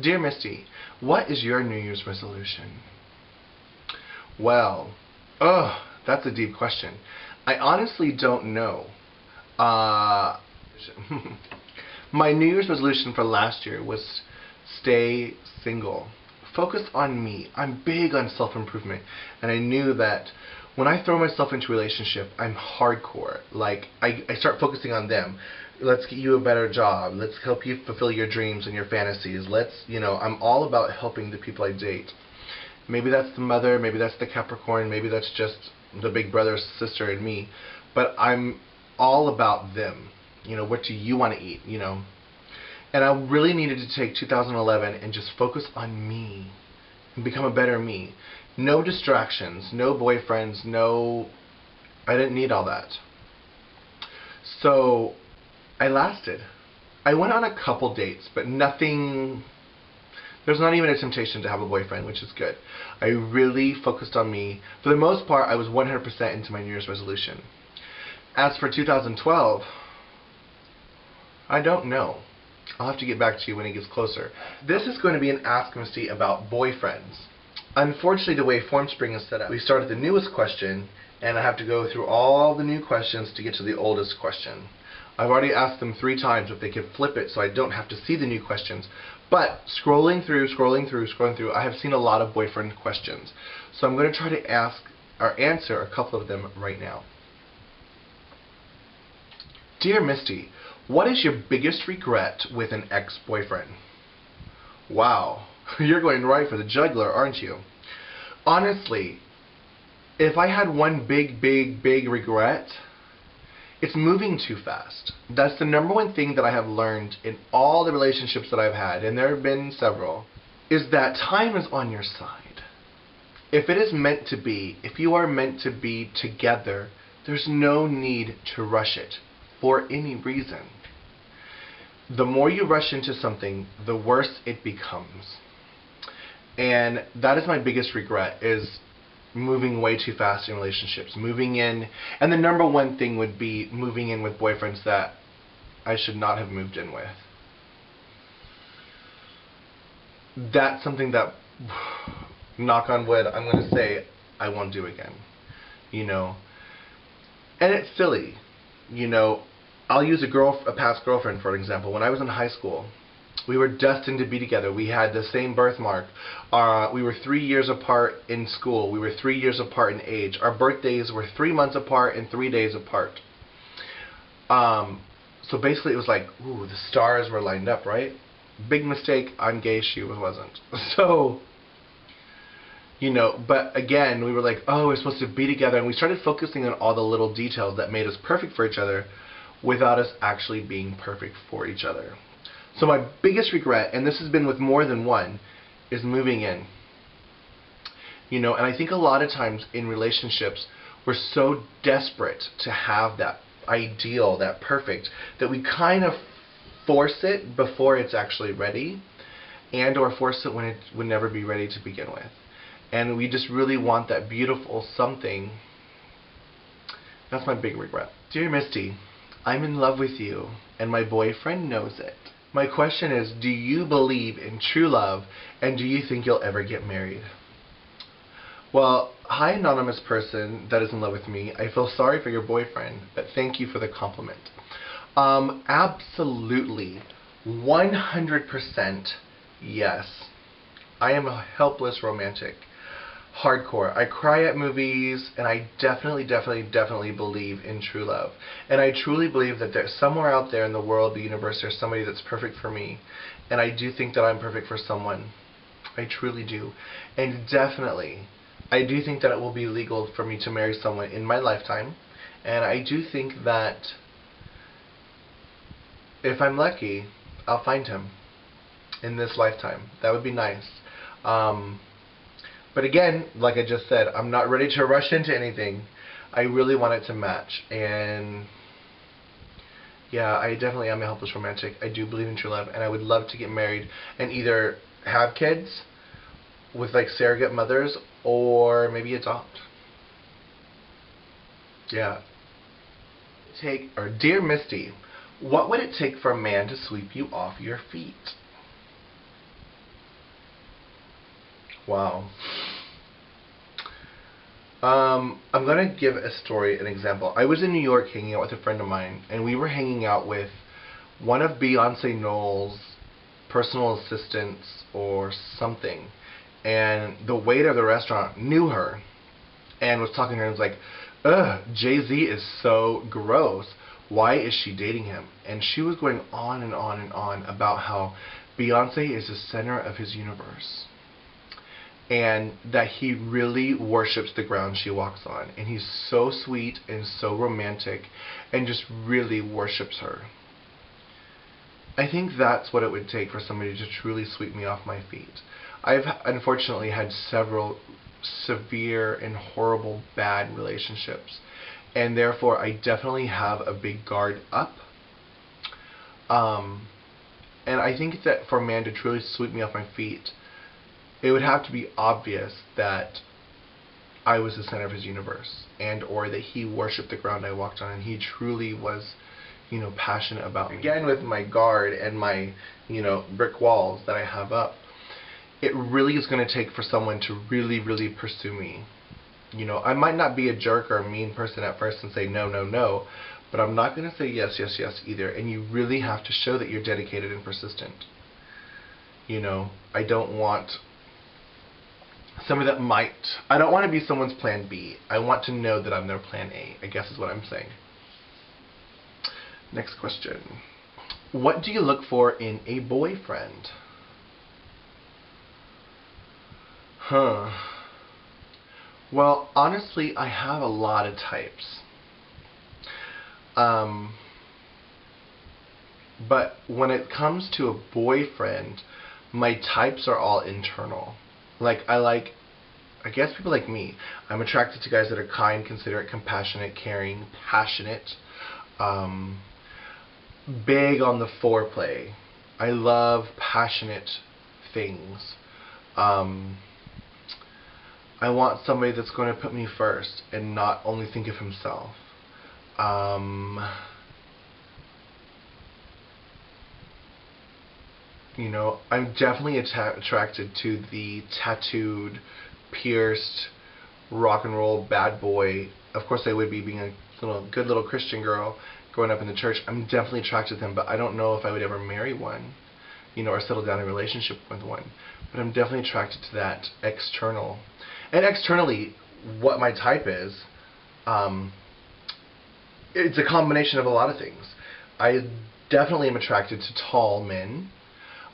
Dear Misty, what is your New Year's resolution? Well, that's a deep question. I honestly don't know. Uh, my New Year's resolution for last year was stay single. Focus on me. I'm big on self-improvement, and I knew that when I throw myself into a relationship, I'm hardcore. Like, I start focusing on them. Let's get you a better job. Let's help you fulfill your dreams and your fantasies. I'm all about helping the people I date. Maybe that's the mother, maybe that's the Capricorn, maybe that's just the big brother, sister, and me. But I'm all about them. What do you want to eat, And I really needed to take 2011 and just focus on me and become a better me. No distractions, no boyfriends, I didn't need all that. So I lasted. I went on a couple dates, but nothing. There's not even a temptation to have a boyfriend, which is good. I really focused on me. For the most part, I was 100% into my New Year's resolution. As for 2012, I don't know. I'll have to get back to you when it gets closer. This is going to be an Ask Misty about boyfriends. Unfortunately, the way FormSpring is set up, we start at the newest question, and I have to go through all the new questions to get to the oldest question. I've already asked them 3 times if they could flip it so I don't have to see the new questions. But scrolling through, I have seen a lot of boyfriend questions. So I'm going to try to answer a couple of them right now. Dear Misty, what is your biggest regret with an ex-boyfriend? Wow, you're going right for the jugular, aren't you? Honestly, if I had one big regret, it's moving too fast. That's the number one thing that I have learned in all the relationships that I've had, and there have been several, is that time is on your side. If it is meant to be, if you are meant to be together, there's no need to rush it for any reason. The more you rush into something, the worse it becomes. And that is my biggest regret, is moving way too fast in relationships. Moving in, and the number one thing would be moving in with boyfriends that I should not have moved in with. That's something that, knock on wood, I'm going to say I won't do again. And it's silly. I'll use a past girlfriend for an example. When I was in high school, we were destined to be together. We had the same birthmark. We were 3 years apart in school. We were 3 years apart in age. Our birthdays were 3 months apart and 3 days apart. So basically it was like, ooh, the stars were lined up, right? Big mistake, I'm gay, she wasn't. So, but again, we were like, oh, we're supposed to be together. And we started focusing on all the little details that made us perfect for each other without us actually being perfect for each other. So my biggest regret, and this has been with more than one, is moving in. And I think a lot of times in relationships, we're so desperate to have that ideal, that perfect, that we kind of force it before it's actually ready, or force it when it would never be ready to begin with. And we just really want that beautiful something. That's my big regret. Dear Misty, I'm in love with you, and my boyfriend knows it. My question is, do you believe in true love, and do you think you'll ever get married? Well, hi anonymous person that is in love with me. I feel sorry for your boyfriend, but thank you for the compliment. Absolutely, 100% yes. I am a helpless romantic. Hardcore. I cry at movies, and I definitely believe in true love. And I truly believe that there's somewhere out there in the world, the universe, there's somebody that's perfect for me. And I do think that I'm perfect for someone. I truly do. And definitely, I do think that it will be legal for me to marry someone in my lifetime. And I do think that if I'm lucky, I'll find him in this lifetime. That would be nice. But again, like I just said, I'm not ready to rush into anything. I really want it to match. And yeah, I definitely am a helpless romantic. I do believe in true love, and I would love to get married and either have kids with like surrogate mothers or maybe adopt. Yeah. Dear Misty, what would it take for a man to sweep you off your feet? Wow. I'm going to give a story, an example. I was in New York hanging out with a friend of mine, and we were hanging out with one of Beyonce Knowles' personal assistants or something. And the waiter of the restaurant knew her and was talking to her and was like, ugh, Jay-Z is so gross. Why is she dating him? And she was going on and on and on about how Beyonce is the center of his universe. And that he really worships the ground she walks on. And he's so sweet and so romantic and just really worships her. I think that's what it would take for somebody to truly sweep me off my feet. I've unfortunately had several severe and horrible bad relationships. And therefore I definitely have a big guard up. And I think that for a man to truly sweep me off my feet, it would have to be obvious that I was the center of his universe, and or that he worshipped the ground I walked on, and he truly was, passionate about me. Again, with my guard and my, brick walls that I have up, it really is going to take for someone to really, really pursue me. I might not be a jerk or a mean person at first and say no, no, no, but I'm not going to say yes, yes, yes either, and you really have to show that you're dedicated and persistent. I don't want somebody that might... I don't want to be someone's plan B. I want to know that I'm their plan A, I guess is what I'm saying. Next question. What do you look for in a boyfriend? Well, honestly, I have a lot of types. But when it comes to a boyfriend, my types are all internal. I guess people like me. I'm attracted to guys that are kind, considerate, compassionate, caring, passionate, big on the foreplay. I love passionate things. I want somebody that's going to put me first and not only think of himself. I'm definitely attracted to the tattooed, pierced, rock and roll bad boy. Of course I would be, being a good little Christian girl growing up in the church. I'm definitely attracted to them, but I don't know if I would ever marry one, or settle down in a relationship with one. But I'm definitely attracted to that external. And externally, what my type is, it's a combination of a lot of things. I definitely am attracted to tall men.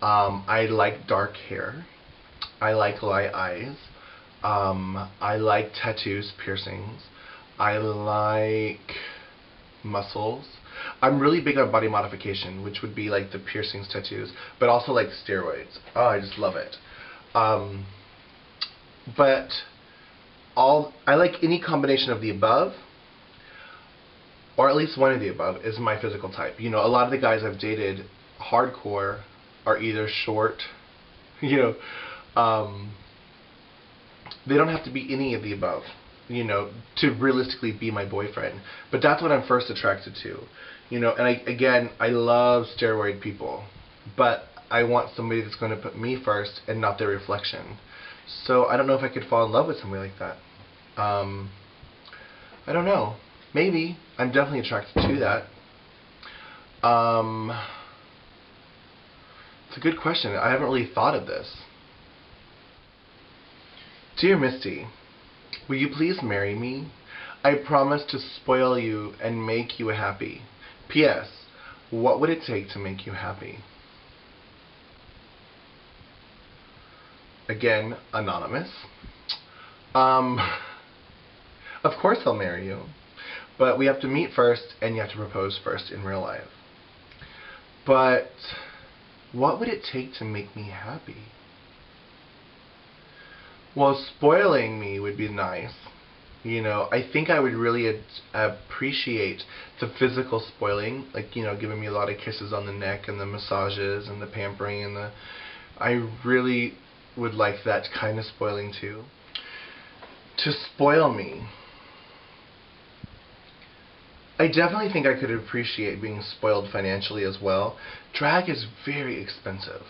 I like dark hair. I like light eyes. I like tattoos, piercings. I like muscles. I'm really big on body modification, which would be like the piercings, tattoos, but also like steroids. Oh, I just love it. But I like any combination of the above, or at least one of the above is my physical type. A lot of the guys I've dated hardcore are either short, they don't have to be any of the above, to realistically be my boyfriend. But that's what I'm first attracted to, and I love steroid people, but I want somebody that's going to put me first and not their reflection. So I don't know if I could fall in love with somebody like that. I don't know. Maybe. I'm definitely attracted to that. It's a good question. I haven't really thought of this. Dear Misty, will you please marry me? I promise to spoil you and make you happy. P.S. What would it take to make you happy? Again, anonymous. Of course I'll marry you. But we have to meet first, and you have to propose first in real life. But what would it take to make me happy? Well, spoiling me would be nice. I think I would really appreciate the physical spoiling, like, giving me a lot of kisses on the neck and the massages and the pampering and I really would like that kind of spoiling too. To spoil me, I definitely think I could appreciate being spoiled financially as well. Drag is very expensive.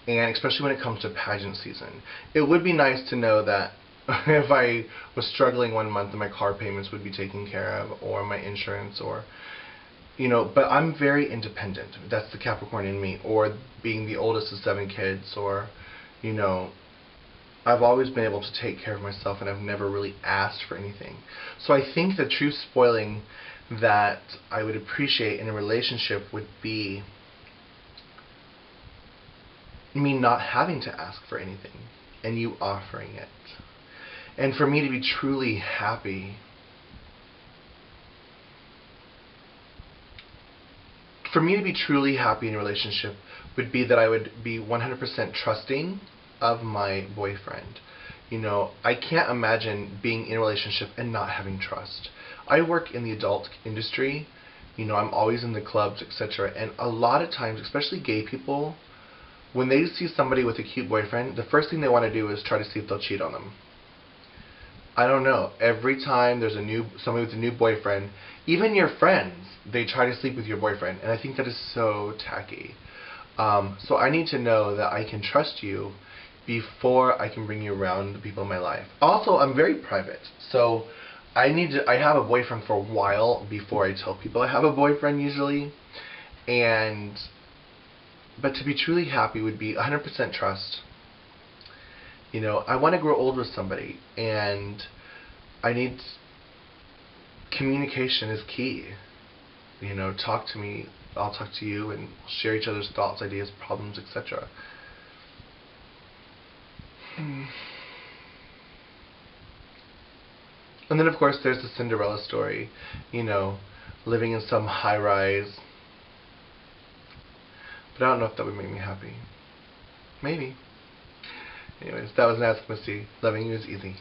and especially when it comes to pageant season. It would be nice to know that if I was struggling one month, that my car payments would be taken care of, or my insurance, or but I'm very independent. That's the Capricorn in me, or being the oldest of 7 kids, or I've always been able to take care of myself, and I've never really asked for anything. So I think the true spoiling that I would appreciate in a relationship would be me not having to ask for anything and you offering it. And for me to be truly happy, in a relationship would be that I would be 100% trusting of my boyfriend. I can't imagine being in a relationship and not having trust. I work in the adult industry. I'm always in the clubs, etc. And a lot of times, especially gay people, when they see somebody with a cute boyfriend, the first thing they want to do is try to see if they'll cheat on them. I don't know. Every time there's somebody with a new boyfriend, even your friends, they try to sleep with your boyfriend, and I think that is so tacky. So I need to know that I can trust you before I can bring you around the people in my life. Also, I'm very private, so I have a boyfriend for a while before I tell people I have a boyfriend usually, but to be truly happy would be 100% trust. I want to grow old with somebody, and I need communication is key. Talk to me, I'll talk to you, and share each other's thoughts, ideas, problems, etc. And then, of course, there's the Cinderella story, living in some high-rise. But I don't know if that would make me happy. Maybe. Anyways, that was Ask Misty. Loving you is easy.